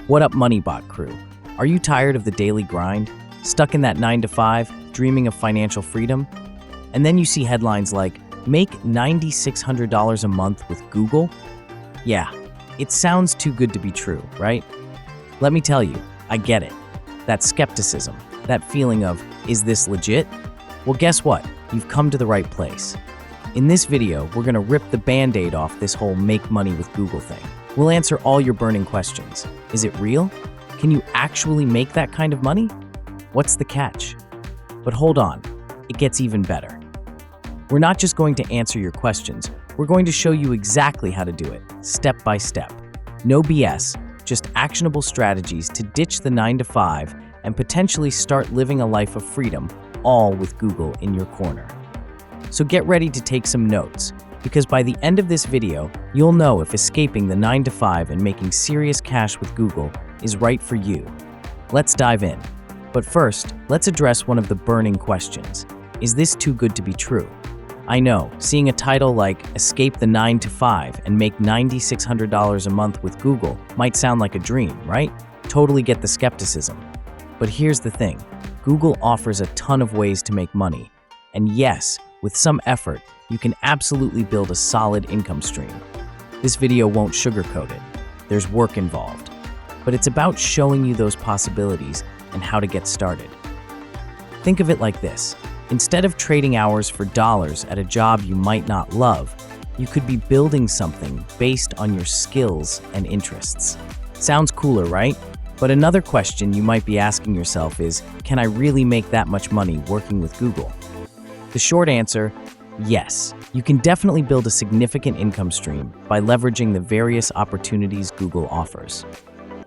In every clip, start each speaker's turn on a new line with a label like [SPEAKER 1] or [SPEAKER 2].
[SPEAKER 1] What up, Moneybot crew? Are you tired of the daily grind? Stuck in that 9 to 5, dreaming of financial freedom? And then you see headlines like, make $9,600 a month with Google? Yeah, it sounds too good to be true, right? Let me tell you, I get it. That skepticism, that feeling of, is this legit? Well, guess what? You've come to the right place. In this video, we're gonna rip the Band-Aid off this whole make money with Google thing. We'll answer all your burning questions. Is it real? Can you actually make that kind of money? What's the catch? But hold on, it gets even better. We're not just going to answer your questions, we're going to show you exactly how to do it, step by step. No BS, just actionable strategies to ditch the 9 to 5 and potentially start living a life of freedom, all with Google in your corner. So get ready to take some notes, because by the end of this video, you'll know if escaping the 9 to 5 and making serious cash with Google is right for you. Let's dive in. But first, let's address one of the burning questions. Is this too good to be true? I know, seeing a title like Escape the 9 to 5 and make $9,600 a month with Google might sound like a dream, right? Totally get the skepticism. But here's the thing, Google offers a ton of ways to make money. And yes, with some effort, you can absolutely build a solid income stream. This video won't sugarcoat it. There's work involved. But it's about showing you those possibilities and how to get started. Think of it like this. Instead of trading hours for dollars at a job you might not love, you could be building something based on your skills and interests. Sounds cooler, right? But another question you might be asking yourself is, can I really make that much money working with Google? The short answer, yes. You can definitely build a significant income stream by leveraging the various opportunities Google offers.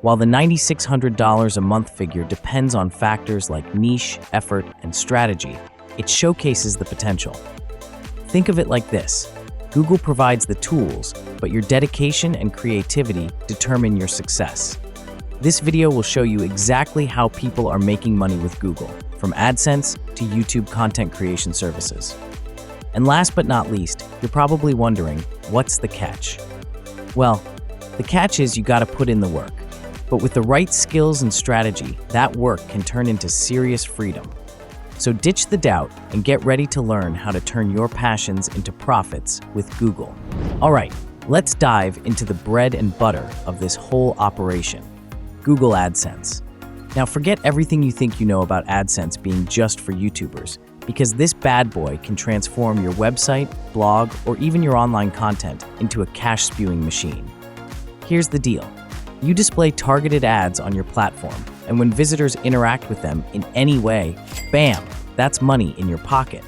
[SPEAKER 1] While the $9,600 a month figure depends on factors like niche, effort, and strategy, it showcases the potential. Think of it like this. Google provides the tools, but your dedication and creativity determine your success. This video will show you exactly how people are making money with Google, from AdSense to YouTube content creation services. And last but not least, you're probably wondering, what's the catch? Well, the catch is you gotta put in the work. But with the right skills and strategy, that work can turn into serious freedom. So ditch the doubt and get ready to learn how to turn your passions into profits with Google. All right, let's dive into the bread and butter of this whole operation, Google AdSense. Now forget everything you think you know about AdSense being just for YouTubers, because this bad boy can transform your website, blog, or even your online content into a cash-spewing machine. Here's the deal. You display targeted ads on your platform, and when visitors interact with them in any way, bam, that's money in your pocket.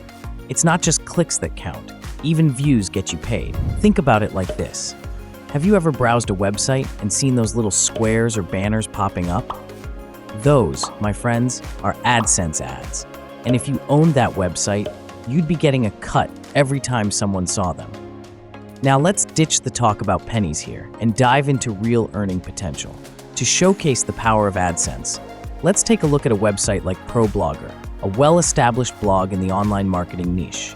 [SPEAKER 1] It's not just clicks that count, even views get you paid. Think about it like this. Have you ever browsed a website and seen those little squares or banners popping up? Those, my friends, are AdSense ads. And if you owned that website, you'd be getting a cut every time someone saw them. Now let's ditch the talk about pennies here and dive into real earning potential. To showcase the power of AdSense, let's take a look at a website like ProBlogger, a well-established blog in the online marketing niche.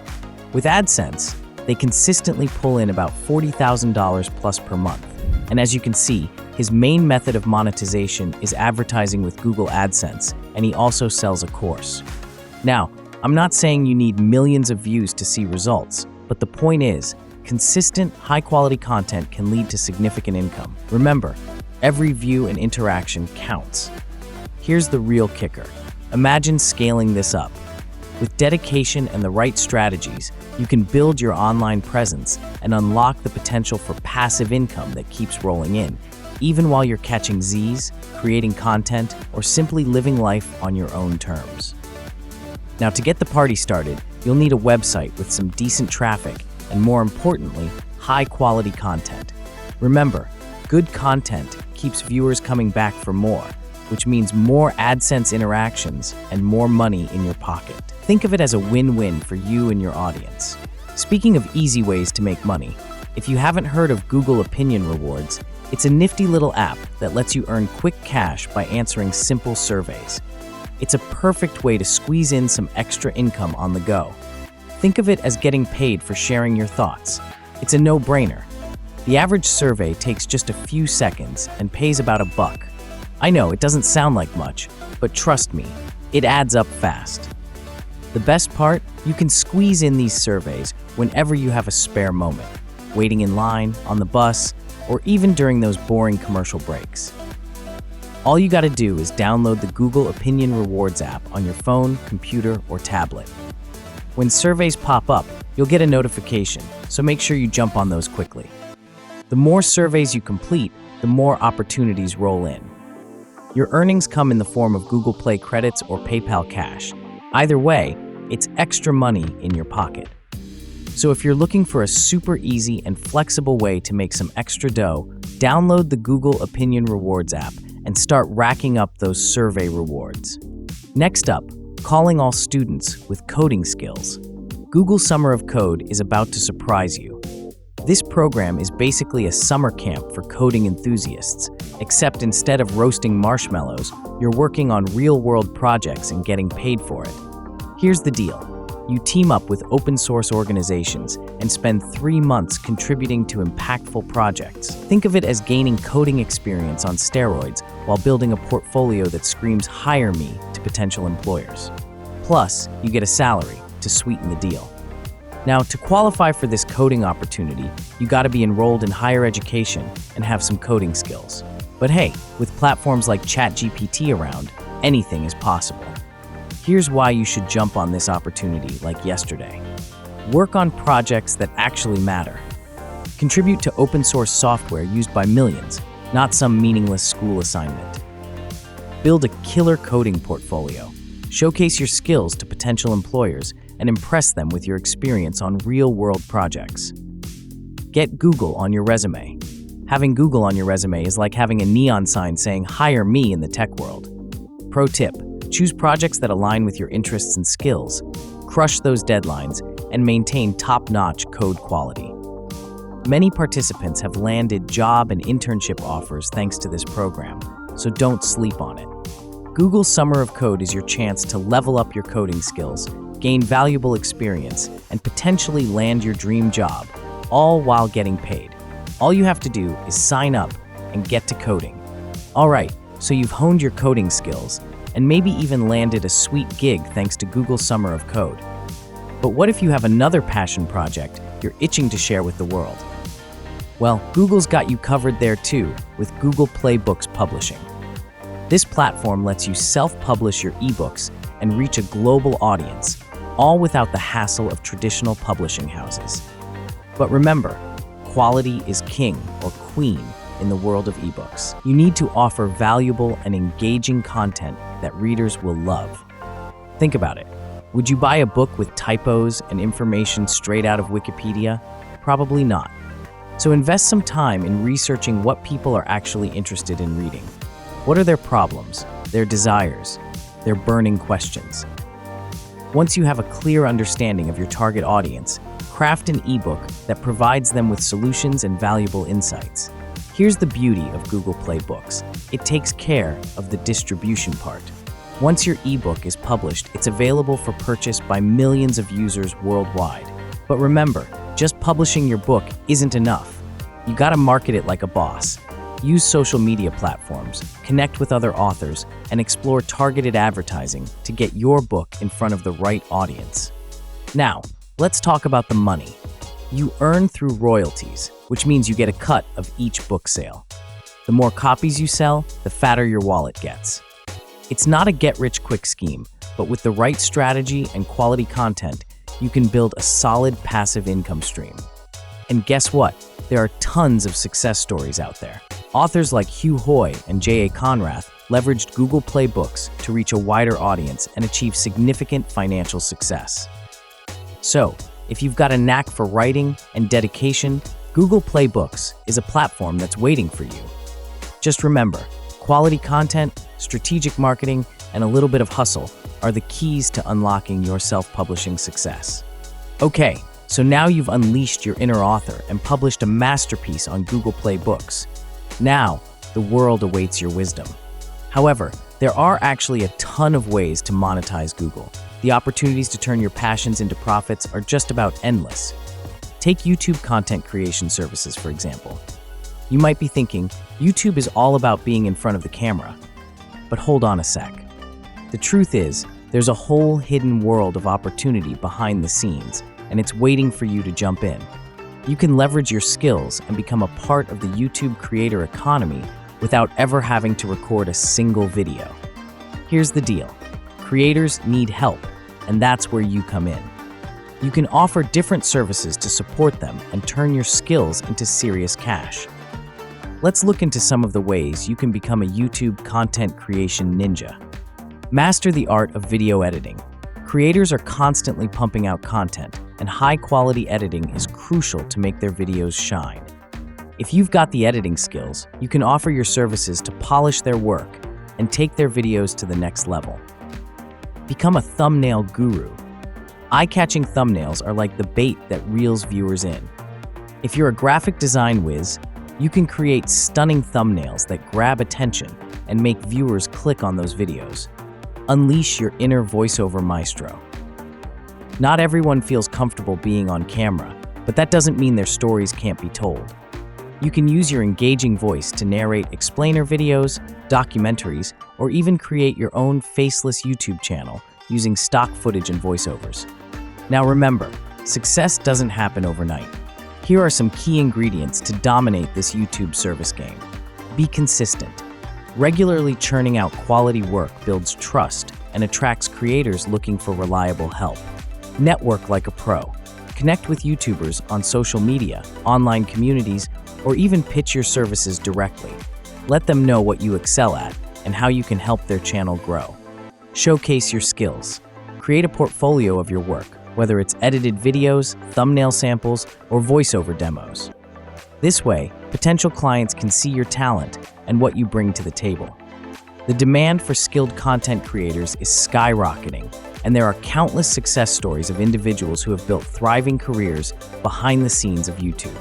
[SPEAKER 1] With AdSense, they consistently pull in about $40,000 plus per month. And as you can see, his main method of monetization is advertising with Google AdSense, and he also sells a course. Now, I'm not saying you need millions of views to see results, but the point is, consistent, high-quality content can lead to significant income. Remember, every view and interaction counts. Here's the real kicker. Imagine scaling this up. With dedication and the right strategies, you can build your online presence and unlock the potential for passive income that keeps rolling in, even while you're catching Z's, creating content, or simply living life on your own terms. Now, to get the party started, you'll need a website with some decent traffic and, more importantly, high-quality content. Remember, good content keeps viewers coming back for more, which means more AdSense interactions and more money in your pocket. Think of it as a win-win for you and your audience. Speaking of easy ways to make money, if you haven't heard of Google Opinion Rewards, it's a nifty little app that lets you earn quick cash by answering simple surveys. It's a perfect way to squeeze in some extra income on the go. Think of it as getting paid for sharing your thoughts. It's a no-brainer. The average survey takes just a few seconds and pays about $1. I know it doesn't sound like much, but trust me, it adds up fast. The best part, you can squeeze in these surveys whenever you have a spare moment, waiting in line, on the bus, or even during those boring commercial breaks. All you gotta do is download the Google Opinion Rewards app on your phone, computer, or tablet. When surveys pop up, you'll get a notification, so make sure you jump on those quickly. The more surveys you complete, the more opportunities roll in. Your earnings come in the form of Google Play credits or PayPal cash. Either way, it's extra money in your pocket. So if you're looking for a super easy and flexible way to make some extra dough, download the Google Opinion Rewards app and start racking up those survey rewards. Next up, calling all students with coding skills. Google Summer of Code is about to surprise you. This program is basically a summer camp for coding enthusiasts, except instead of roasting marshmallows, you're working on real-world projects and getting paid for it. Here's the deal. You team up with open-source organizations and spend 3 months contributing to impactful projects. Think of it as gaining coding experience on steroids while building a portfolio that screams "hire me" to potential employers. Plus, you get a salary to sweeten the deal. Now, to qualify for this coding opportunity, you gotta be enrolled in higher education and have some coding skills. But hey, with platforms like ChatGPT around, anything is possible. Here's why you should jump on this opportunity like yesterday. Work on projects that actually matter. Contribute to open source software used by millions, not some meaningless school assignment. Build a killer coding portfolio. Showcase your skills to potential employers and impress them with your experience on real-world projects. Get Google on your resume. Having Google on your resume is like having a neon sign saying "hire me" in the tech world. Pro tip, choose projects that align with your interests and skills, crush those deadlines, and maintain top-notch code quality. Many participants have landed job and internship offers thanks to this program, so don't sleep on it. Google Summer of Code is your chance to level up your coding skills, gain valuable experience, and potentially land your dream job, all while getting paid. All you have to do is sign up and get to coding. All right, so you've honed your coding skills and maybe even landed a sweet gig thanks to Google Summer of Code. But what if you have another passion project you're itching to share with the world? Well, Google's got you covered there too with Google Play Books Publishing. This platform lets you self-publish your ebooks and reach a global audience, all without the hassle of traditional publishing houses. But remember, quality is king or queen in the world of ebooks. You need to offer valuable and engaging content that readers will love. Think about it. Would you buy a book with typos and information straight out of Wikipedia? Probably not. So invest some time in researching what people are actually interested in reading. What are their problems, their desires, their burning questions? Once you have a clear understanding of your target audience, craft an ebook that provides them with solutions and valuable insights. Here's the beauty of Google Play Books. It takes care of the distribution part. Once your ebook is published, it's available for purchase by millions of users worldwide. But remember, just publishing your book isn't enough. You gotta market it like a boss. Use social media platforms, connect with other authors, and explore targeted advertising to get your book in front of the right audience. Now, let's talk about the money. You earn through royalties, which means you get a cut of each book sale. The more copies you sell, the fatter your wallet gets. It's not a get-rich-quick scheme, but with the right strategy and quality content, you can build a solid passive income stream. And guess what? There are tons of success stories out there. Authors like Hugh Hoy and J.A. Conrath leveraged Google Play Books to reach a wider audience and achieve significant financial success. So, if you've got a knack for writing and dedication, Google Play Books is a platform that's waiting for you. Just remember, quality content, strategic marketing, and a little bit of hustle are the keys to unlocking your self-publishing success. Okay, so now you've unleashed your inner author and published a masterpiece on Google Play Books. Now, the world awaits your wisdom. However, there are actually a ton of ways to monetize Google. The opportunities to turn your passions into profits are just about endless. Take YouTube content creation services, for example. You might be thinking, YouTube is all about being in front of the camera. But hold on a sec. The truth is, there's a whole hidden world of opportunity behind the scenes, and it's waiting for you to jump in. You can leverage your skills and become a part of the YouTube creator economy without ever having to record a single video. Here's the deal. Creators need help, and that's where you come in. You can offer different services to support them and turn your skills into serious cash. Let's look into some of the ways you can become a YouTube content creation ninja. Master the art of video editing. Creators are constantly pumping out content, and high-quality editing is crucial to make their videos shine. If you've got the editing skills, you can offer your services to polish their work and take their videos to the next level. Become a thumbnail guru. Eye-catching thumbnails are like the bait that reels viewers in. If you're a graphic design whiz, you can create stunning thumbnails that grab attention and make viewers click on those videos. Unleash your inner voiceover maestro. Not everyone feels comfortable being on camera, but that doesn't mean their stories can't be told. You can use your engaging voice to narrate explainer videos, documentaries, or even create your own faceless YouTube channel using stock footage and voiceovers. Now remember, success doesn't happen overnight. Here are some key ingredients to dominate this YouTube service game. Be consistent. Regularly churning out quality work builds trust and attracts creators looking for reliable help. Network like a pro. Connect with YouTubers on social media, online communities, or even pitch your services directly. Let them know what you excel at and how you can help their channel grow. Showcase your skills. Create a portfolio of your work, whether it's edited videos, thumbnail samples, or voiceover demos. This way, potential clients can see your talent and what you bring to the table. The demand for skilled content creators is skyrocketing, and there are countless success stories of individuals who have built thriving careers behind the scenes of YouTube.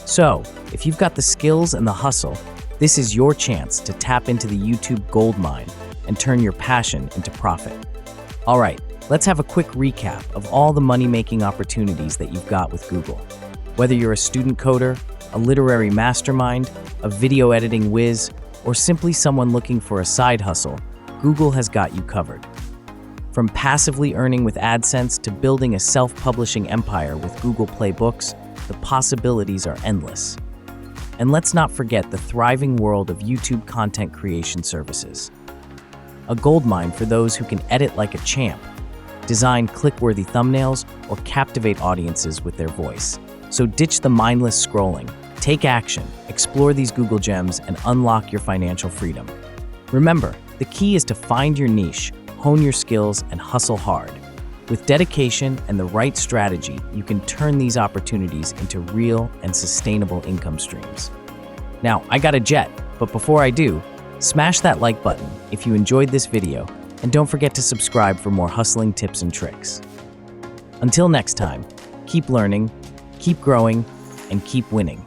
[SPEAKER 1] So, if you've got the skills and the hustle, this is your chance to tap into the YouTube goldmine and turn your passion into profit. All right, let's have a quick recap of all the money-making opportunities that you've got with Google. Whether you're a student coder, a literary mastermind, a video editing whiz, or simply someone looking for a side hustle, Google has got you covered. From passively earning with AdSense to building a self-publishing empire with Google Play Books, the possibilities are endless. And let's not forget the thriving world of YouTube content creation services. A goldmine for those who can edit like a champ, design click-worthy thumbnails, or captivate audiences with their voice. So ditch the mindless scrolling, take action, explore these Google gems, and unlock your financial freedom. Remember, the key is to find your niche, hone your skills, and hustle hard. With dedication and the right strategy, you can turn these opportunities into real and sustainable income streams. Now, I got a jet, but before I do, smash that like button if you enjoyed this video, and don't forget to subscribe for more hustling tips and tricks. Until next time, keep learning, keep growing, and keep winning.